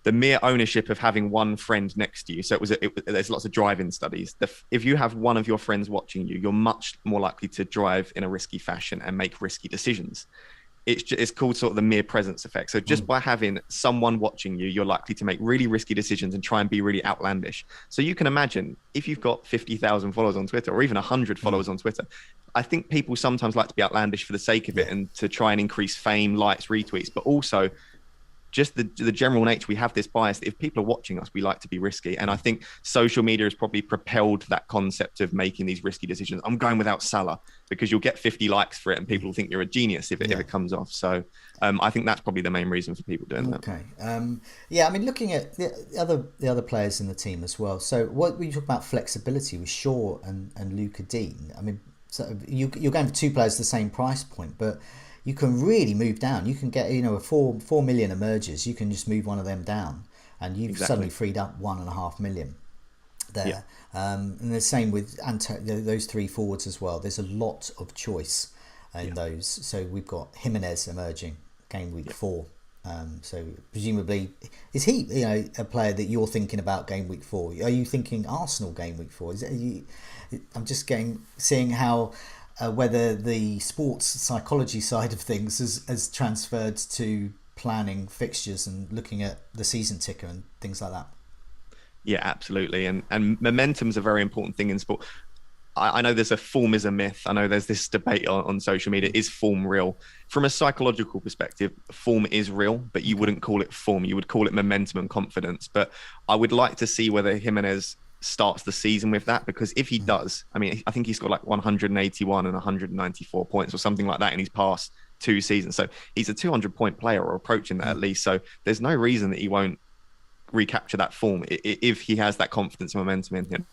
[SPEAKER 2] the mere ownership of having one friend next to you. So there's lots of drive-in studies. If you have one of your friends watching you, you're much more likely to drive in a risky fashion and make risky decisions. It's called sort of the mere presence effect. So just by having someone watching you, you're likely to make really risky decisions and try and be really outlandish. So you can imagine if you've got 50,000 followers on Twitter or even 100 followers on Twitter, I think people sometimes like to be outlandish for the sake of it and to try and increase fame, likes, retweets, but also just the general nature, we have this bias that if people are watching us, we like to be risky. And I think social media has probably propelled that concept of making these risky decisions. I'm going without Salah because you'll get 50 likes for it and people will think you're a genius if it comes off. So I think that's probably the main reason for people doing that.
[SPEAKER 1] Okay. I mean, looking at the other players in the team as well. So what we talk about flexibility with Shaw and Luka Dean. I mean, so you're going for 2 players at the same price point, but you can really move down. You can get, a 4 million emerges. You can just move one of them down, and you've suddenly freed up 1.5 million there. Yeah. And the same with those 3 forwards as well. There's a lot of choice in those. So we've got Jimenez emerging game week 4. So presumably, is he a player that you're thinking about game week 4? Are you thinking Arsenal game week 4? I'm just seeing how whether the sports psychology side of things has transferred to planning fixtures and looking at the season ticker and things like that.
[SPEAKER 2] Yeah, absolutely. And momentum's a very important thing in sport. I know there's a form is a myth. I know there's this debate on social media. Is form real? From a psychological perspective, form is real, but you wouldn't call it form. You would call it momentum and confidence. But I would like to see whether Jimenez starts the season with that, because if he does, I mean, I think he's got like 181 and 194 points or something like that in his past 2 seasons. So he's a 200-point player or approaching that at least. So there's no reason that he won't recapture that form if he has that confidence and momentum in him.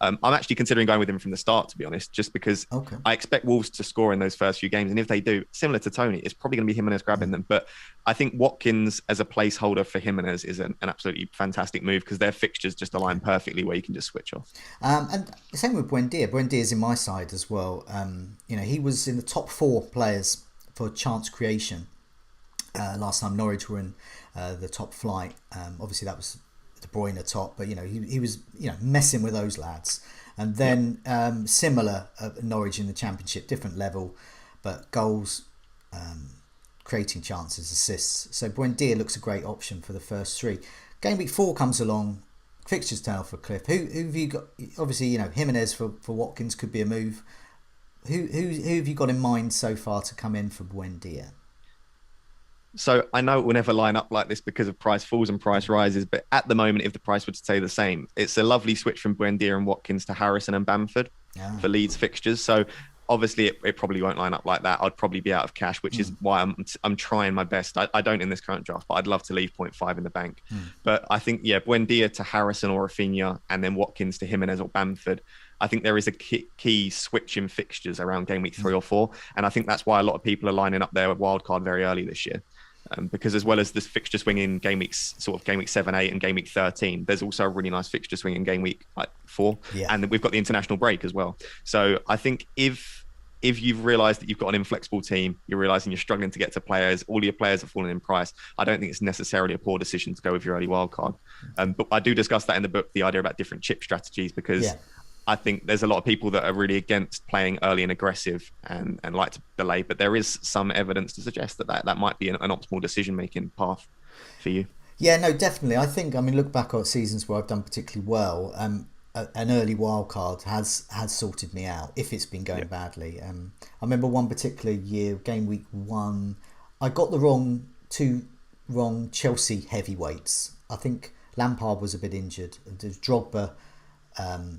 [SPEAKER 2] I'm actually considering going with him from the start, to be honest, just because I expect Wolves to score in those first few games. And if they do, similar to Tony, it's probably going to be Jimenez grabbing them. But I think Watkins as a placeholder for Jimenez is an absolutely fantastic move, because their fixtures just align perfectly where you can just switch off.
[SPEAKER 1] And same with Buendia. Buendia's in my side as well. He was in the top 4 players for chance creation last time Norwich were in the top flight. Obviously, that was De Bruyne top, but he was messing with those lads. And then similar Norwich in the Championship, different level, but goals, creating chances, assists. So Buendia looks a great option for the first 3. Game week 4 comes along, fixtures turn off a cliff. Who have you got? Obviously, Jimenez for Watkins could be a move. Who have you got in mind so far to come in for Buendia?
[SPEAKER 2] So I know it will never line up like this because of price falls and price rises, but at the moment, if the price were to stay the same, it's a lovely switch from Buendia and Watkins to Harrison and Bamford for Leeds fixtures. So obviously it probably won't line up like that. I'd probably be out of cash, which is why I'm trying my best. I don't in this current draft, but I'd love to leave 0.5 in the bank. But I think, Buendia to Harrison or Rafinha, and then Watkins to Jimenez or Bamford. I think there is a key switch in fixtures around game week 3 or 4. And I think that's why a lot of people are lining up their wildcard very early this year. Because as well as this fixture swing in game week 7, 8 and game week 13, there's also a really nice fixture swing in game week 4. And we've got the international break as well. So I think if you've realised that you've got an inflexible team, you're realising you're struggling to get to players, all your players are falling in price, I don't think it's necessarily a poor decision to go with your early wildcard. But I do discuss that in the book, the idea about different chip strategies, because I think there's a lot of people that are really against playing early and aggressive and like to delay, but there is some evidence to suggest that might be an optimal decision-making path for you.
[SPEAKER 1] Yeah, no, definitely. I think, look back at seasons where I've done particularly well. An early wild card has sorted me out if it's been going badly. I remember one particular year, game week 1, I got the 2 wrong Chelsea heavyweights. I think Lampard was a bit injured. Drogba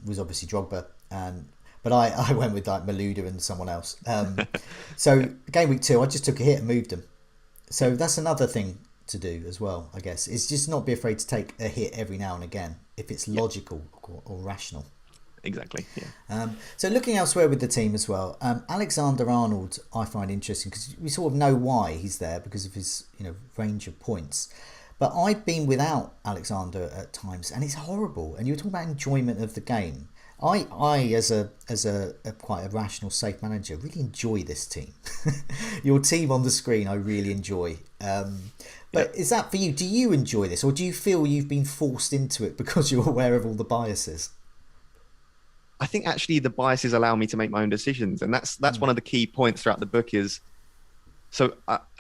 [SPEAKER 1] was obviously Drogba, but I went with like Malouda and someone else. So game week 2, I just took a hit and moved them. So that's another thing to do as well, I guess. It's just not be afraid to take a hit every now and again if it's logical or rational.
[SPEAKER 2] Exactly. Yeah.
[SPEAKER 1] So looking elsewhere with the team as well, Alexander-Arnold I find interesting because we sort of know why he's there because of his range of points. But I've been without Alexander at times, and it's horrible. And you were talking about enjoyment of the game. I as a quite a rational, safe manager, really enjoy this team. Your team on the screen, I really enjoy. But is that for you? Do you enjoy this, or do you feel you've been forced into it because you're aware of all the biases?
[SPEAKER 2] I think actually the biases allow me to make my own decisions, and that's one of the key points throughout the book is. So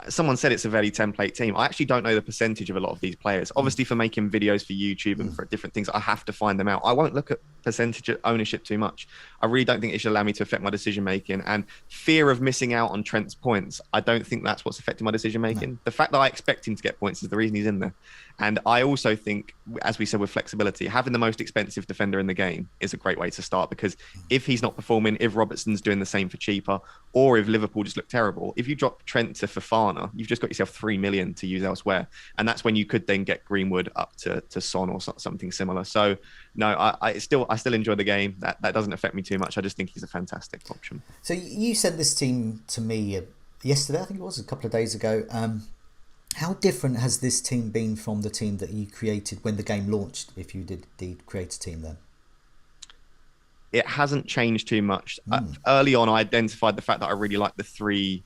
[SPEAKER 2] someone said it's a very template team. I actually don't know the percentage of a lot of these players. Obviously, for making videos for YouTube and for different things, I have to find them out. I won't look at percentage of ownership too much. I really don't think it should allow me to affect my decision making. And fear of missing out on Trent's points, I don't think that's what's affecting my decision making. No. The fact that I expect him to get points is the reason he's in there. And I also think, as we said with flexibility, having the most expensive defender in the game is a great way to start, because if he's not performing, if Robertson's doing the same for cheaper, or if Liverpool just look terrible, if you drop Trent to Fofana, you've just got yourself 3 million to use elsewhere. And that's when you could then get Greenwood up to Son or something similar. So no, I still enjoy the game. That doesn't affect me too much. I just think he's a fantastic option.
[SPEAKER 1] So you sent this team to me yesterday, I think it was, a couple of days ago. How different has this team been from the team that you created when the game launched, if you did indeed create a team then?
[SPEAKER 2] It hasn't changed too much. Early on, I identified the fact that I really like the three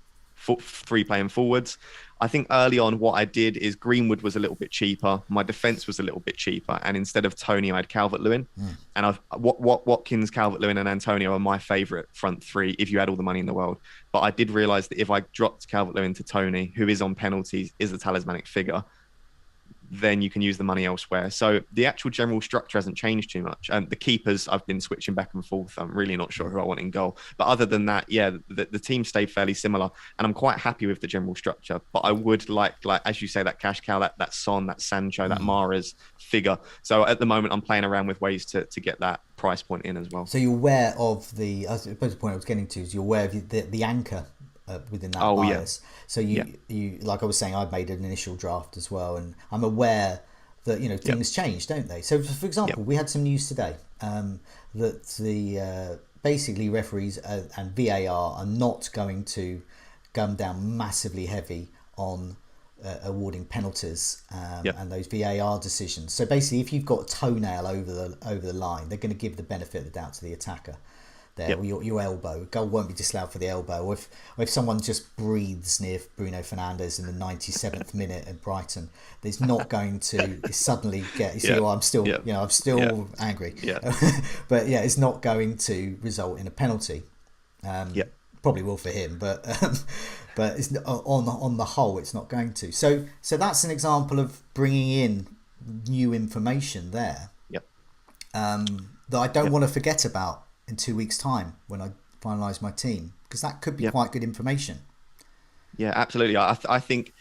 [SPEAKER 2] playing forwards. I think early on what I did is Greenwood was a little bit cheaper. My defense was a little bit cheaper. And instead of Tony, I had Calvert-Lewin. And Watkins, Calvert-Lewin and Antonio are my favourite front three if you had all the money in the world. But I did realise that if I dropped Calvert-Lewin to Tony, who is on penalties, is a talismanic figure, then you can use the money elsewhere. So the actual general structure hasn't changed too much. And the keepers, I've been switching back and forth. I'm really not sure who I want in goal. But other than that, yeah, the team stayed fairly similar. And I'm quite happy with the general structure. But I would like as you say, that cash cow, that Son, that Sancho, that Mahrez figure. So at the moment, I'm playing around with ways to get that price point in as well.
[SPEAKER 1] So you're aware of I suppose the point I was getting to is you're aware of the anchor within that bias. Yeah. So you like I was saying, I've made an initial draft as well, and I'm aware that things change, don't they? So for example, we had some news today that the basically referees and VAR are not going to come down massively heavy on awarding penalties and those VAR decisions. So basically, if you've got a toenail over the line, they're going to give the benefit of the doubt to the attacker. Or your elbow. Goal won't be disallowed for the elbow. Or if someone just breathes near Bruno Fernandes in the 97th minute at Brighton, there's not going to suddenly get. You see, I'm still, I'm still angry. But it's not going to result in a penalty. Probably will for him, but it's on the whole, it's not going to. So that's an example of bringing in new information there. That I don't want to forget about in 2 weeks' time when I finalise my team, because that could be quite good information.
[SPEAKER 2] Yeah, absolutely. I think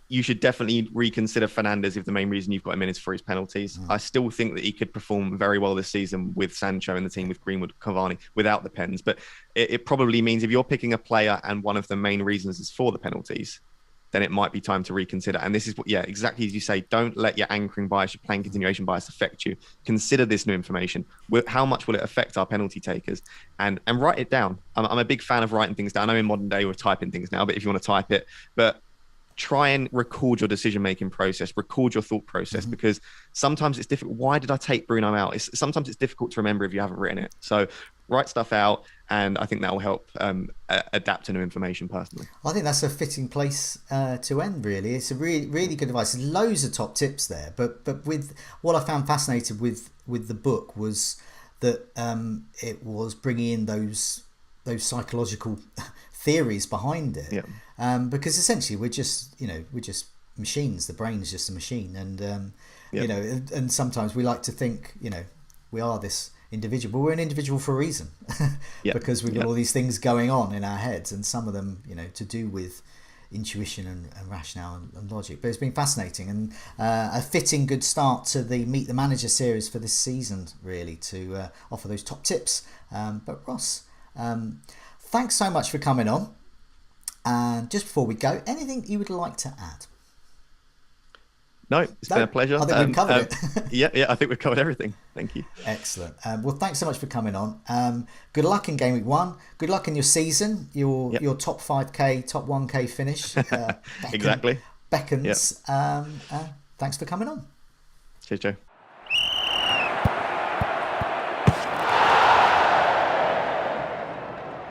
[SPEAKER 2] you should definitely reconsider Fernandes if the main reason you've got him in is for his penalties. I still think that he could perform very well this season with Sancho in the team, with Greenwood, Cavani, without the pens. But it probably means if you're picking a player and one of the main reasons is for the penalties, then it might be time to reconsider. And this is what, exactly as you say, don't let your anchoring bias, your playing continuation bias affect you. Consider this new information. How much will it affect our penalty takers? And write it down. I'm a big fan of writing things down. I know in modern day we're typing things now, but if you want to type it, but try and record your decision-making process, record your thought process, because sometimes it's difficult. Why did I take Bruno out? Sometimes it's difficult to remember if you haven't written it. So write stuff out, and I think that will help adapt to new information personally.
[SPEAKER 1] I think that's a fitting place to end, really. It's a really, really good advice. There's loads of top tips there, but with what I found fascinating with the book was that it was bringing in those psychological theories behind it. Because essentially we're just machines. The brain's just a machine, and and sometimes we like to think we are this individual, but we're an individual for a reason. Because we've got all these things going on in our heads, and some of them to do with intuition and rationale and logic. But it's been fascinating, and a fitting good start to the Meet the Manager series for this season, really, to offer those top tips. But Ross, thanks so much for coming on. And just before we go, anything you would like to add?
[SPEAKER 2] No, it's been a pleasure.
[SPEAKER 1] I think we've covered it.
[SPEAKER 2] I think we've covered everything. Thank you.
[SPEAKER 1] Excellent. Well, thanks so much for coming on. Good luck in Gameweek 1. Good luck in your season, your top 5K, top 1K finish.
[SPEAKER 2] Exactly.
[SPEAKER 1] Beckons. Thanks for coming on.
[SPEAKER 2] Cheers, Joe.